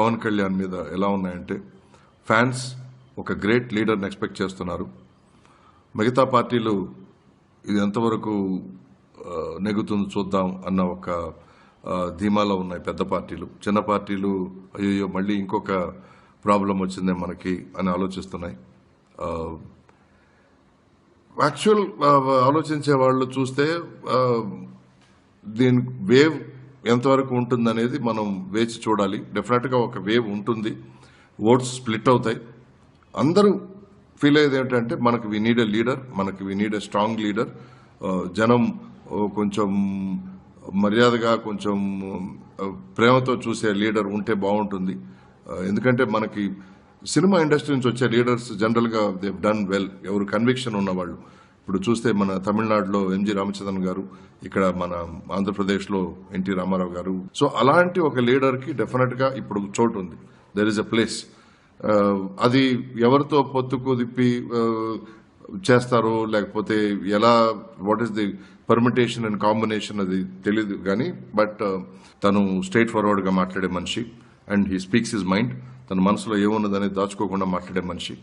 పవన్ కళ్యాణ్ మీద ఎలా ఉన్నాయంటే, ఫ్యాన్స్ ఒక గ్రేట్ లీడర్ని ఎక్స్పెక్ట్ చేస్తున్నారు. మిగతా పార్టీలు ఇది ఎంతవరకు నెగ్గుతుంది చూద్దాం అన్న ఒక ధీమాలో ఉన్నాయి పెద్ద పార్టీలు. చిన్న పార్టీలు అయ్యో మళ్ళీ ఇంకొక ప్రాబ్లం వచ్చిందే మనకి అని ఆలోచిస్తున్నాయి. యాక్చువల్ ఆలోచించే వాళ్ళు చూస్తే దీని వేవ్ ఎంతవరకు ఉంటుందనేది మనం వేచి చూడాలి. డెఫినెట్గా ఒక వేవ్ ఉంటుంది, ఓట్స్ స్ప్లిట్ అవుతాయి. అందరూ ఫీల్ అయ్యేది ఏంటంటే మనకు వి నీడ్ ఎ లీడర్, మనకు we need a strong leader. జనం కొంచెం మర్యాదగా, కొంచెం ప్రేమతో చూసే లీడర్ ఉంటే బాగుంటుంది. ఎందుకంటే మనకి సినిమా ఇండస్ట్రీ నుంచి వచ్చే లీడర్స్ జనరల్గా దేవ్ డన్ వెల్, ఎవరు కన్విక్షన్ ఉన్నవాళ్ళు. ఇప్పుడు చూస్తే మన తమిళనాడులో ఎంజి రామచంద్రన్ గారు, ఇక్కడ మన ఆంధ్రప్రదేశ్లో ఎన్టీ రామారావు గారు. సో అలాంటి ఒక లీడర్కి డెఫినెట్గా ఇప్పుడు చోటు ఉంది, దెర్ ఇస్ ఎ ప్లేస్. అది ఎవరితో పొత్తు కుదిపి చేస్తారో, లేకపోతే ఎలా, what is the permutation and combination అది తెలీదు కానీ, బట్ తను స్ట్రైట్ ఫార్వర్డ్గా మాట్లాడే మనిషి and he speaks his mind. తన మనసులో ఏమున్నదని దాచుకోకుండా మాట్లాడే మనిషి.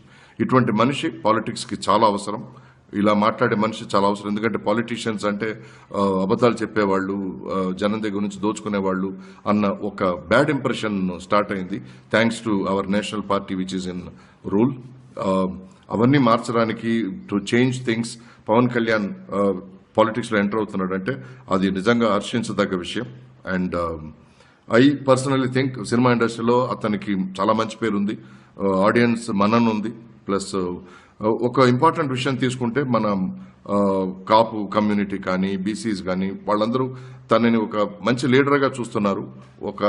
ఇటువంటి మనిషి పాలిటిక్స్కి చాలా అవసరం. ఇలా మాట్లాడే మనిషి చాలా అవసరం. ఎందుకంటే పాలిటీషియన్స్ అంటే అబద్ధాలు చెప్పేవాళ్ళు, జనం దగ్గర నుంచి దోచుకునేవాళ్ళు అన్న ఒక బ్యాడ్ ఇంప్రెషన్ స్టార్ట్ అయింది thanks to our national party which is in rule. అవన్నీ మార్చడానికి, to change things, Pawan Kalyan పాలిటిక్స్లో ఎంటర్ అవుతున్నాడు అంటే అది నిజంగా హర్షించదగ్గ విషయం. And I personally think cinema ఇండస్ట్రీలో అతనికి చాలా మంచి పేరు ఉంది, ఆడియన్స్ మనన్ ఉంది. ప్లస్ ఒక ఇంపార్టెంట్ విషయం తీసుకుంటే మన కాపు కమ్యూనిటీ కానీ, బీసీస్ కానీ, వాళ్ళందరూ తనని ఒక మంచి లీడర్గా చూస్తున్నారు. ఒక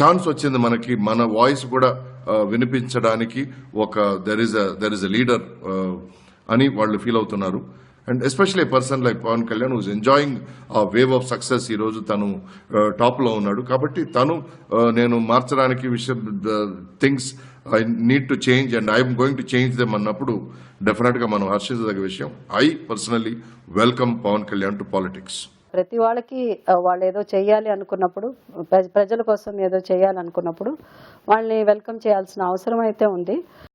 ఛాన్స్ వచ్చింది మనకి, మన వాయిస్ కూడా వినిపించడానికి ఒక దెర్ ఇస్ అ లీడర్ అని వాళ్ళు ఫీల్ అవుతున్నారు. And especially person like Pawan Kalyan who's enjoying a wave of success. ఈరోజు తను టాప్లో ఉన్నాడు కాబట్టి తను నేను మార్చడానికి things I need to change and I'm going to change them అన్నప్పుడు డెఫినెట్గా మనం హర్షించదగ్గ విషయం. I personally welcome Pawan Kalyan to politics. ప్రతి వాళ్ళకి వాళ్ళు ఏదో చేయాలి అనుకున్నప్పుడు, ప్రజల కోసం ఏదో చేయాలనుకున్నప్పుడు వాళ్ళని వెల్కమ్ చేయాల్సిన అవసరం అయితే ఉంది.